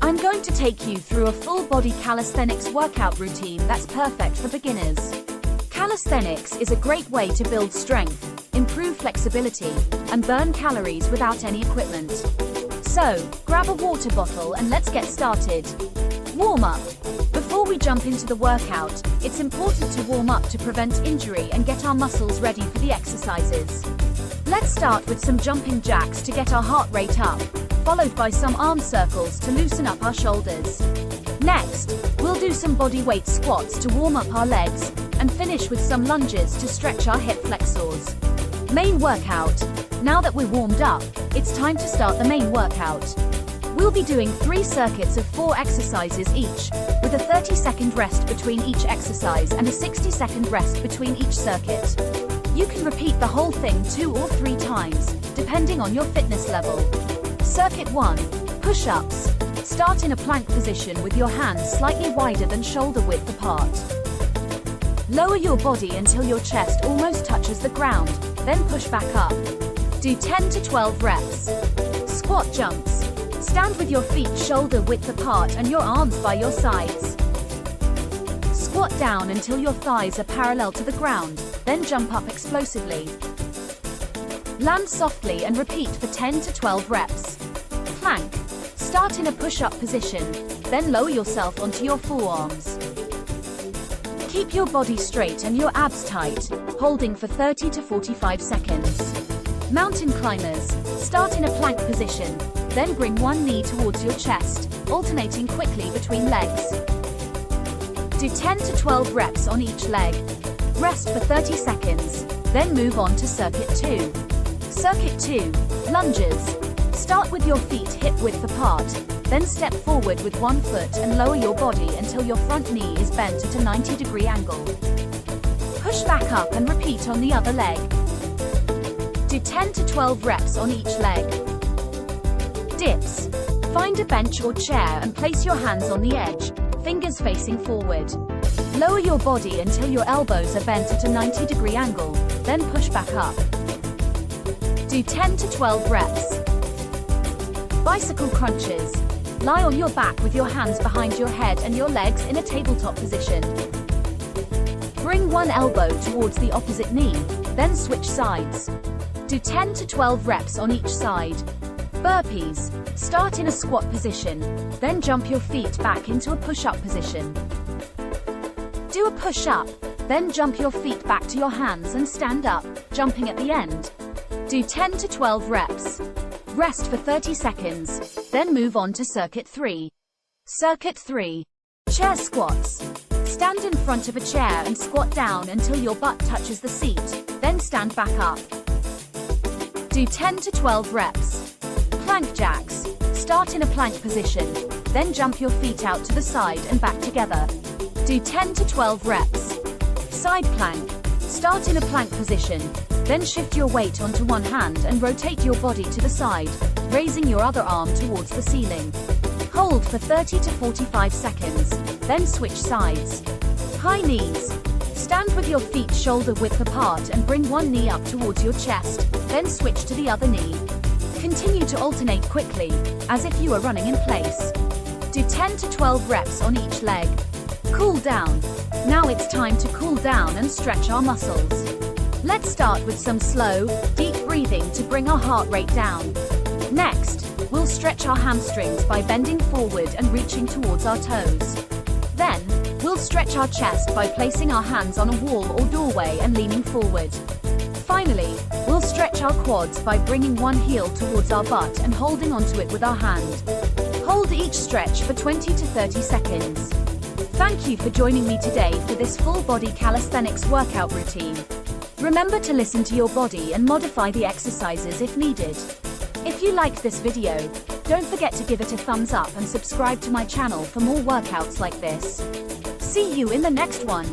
I'm going to take you through a full-body calisthenics workout routine that's perfect for beginners. Calisthenics is a great way to build strength, improve flexibility, and burn calories without any equipment. So, grab a water bottle and let's get started. Warm up. Before we jump into the workout, it's important to warm up to prevent injury and get our muscles ready for the exercises. Let's start with some jumping jacks to get our heart rate up, followed by some arm circles to loosen up our shoulders. Next, we'll do some body weight squats to warm up our legs, and finish with some lunges to stretch our hip flexors. Main workout. Now that we're warmed up, it's time to start the main workout. We'll be doing 3 circuits of 4 exercises each, with a 30-second rest between each exercise and a 60-second rest between each circuit. You can repeat the whole thing 2 or 3 times, depending on your fitness level. Circuit 1. Push-ups. Start in a plank position with your hands slightly wider than shoulder width apart. Lower your body until your chest almost touches the ground, then push back up. Do 10 to 12 reps. Squat jumps. Stand with your feet shoulder width apart and your arms by your sides. Squat down until your thighs are parallel to the ground, then jump up explosively. Land softly and repeat for 10 to 12 reps. Plank. Start in a push-up position, then lower yourself onto your forearms. Keep your body straight and your abs tight, holding for 30 to 45 seconds. Mountain climbers. Start in a plank position, then bring one knee towards your chest, alternating quickly between legs. Do 10 to 12 reps on each leg. Rest for 30 seconds, then move on to Circuit 2. Circuit 2. Lunges. Start with your feet hip-width apart, then step forward with one foot and lower your body until your front knee is bent at a 90-degree angle. Push back up and repeat on the other leg. Do 10 to 12 reps on each leg. Dips. Find a bench or chair and place your hands on the edge, fingers facing forward. Lower your body until your elbows are bent at a 90-degree angle, then push back up. Do 10 to 12 reps. Bicycle crunches. Lie on your back with your hands behind your head and your legs in a tabletop position. Bring one elbow towards the opposite knee, then switch sides. Do 10 to 12 reps on each side. Burpees. Start in a squat position, then jump your feet back into a push-up position. Do a push-up, then jump your feet back to your hands and stand up, jumping at the end. Do 10 to 12 reps. Rest for 30 seconds, then move on to Circuit 3. Circuit 3. Chair squats. Stand in front of a chair and squat down until your butt touches the seat, then stand back up. Do 10 to 12 reps. Plank jacks. Start in a plank position, then jump your feet out to the side and back together. Do 10 to 12 reps. Side plank. Start in a plank position, then shift your weight onto one hand and rotate your body to the side, raising your other arm towards the ceiling. Hold for 30 to 45 seconds, then switch sides. High knees. Stand with your feet shoulder width apart and bring one knee up towards your chest, then switch to the other knee. Continue to alternate quickly, as if you are running in place. Do 10 to 12 reps on each leg. Cool down. Now it's time to cool down and stretch our muscles. Let's start with some slow, deep breathing to bring our heart rate down. Next, we'll stretch our hamstrings by bending forward and reaching towards our toes. Then, we'll stretch our chest by placing our hands on a wall or doorway and leaning forward. Finally, we'll stretch our quads by bringing one heel towards our butt and holding onto it with our hand. Hold each stretch for 20 to 30 seconds. Thank you for joining me today for this full-body calisthenics workout routine. Remember to listen to your body and modify the exercises if needed. If you liked this video, don't forget to give it a thumbs up and subscribe to my channel for more workouts like this. See you in the next one.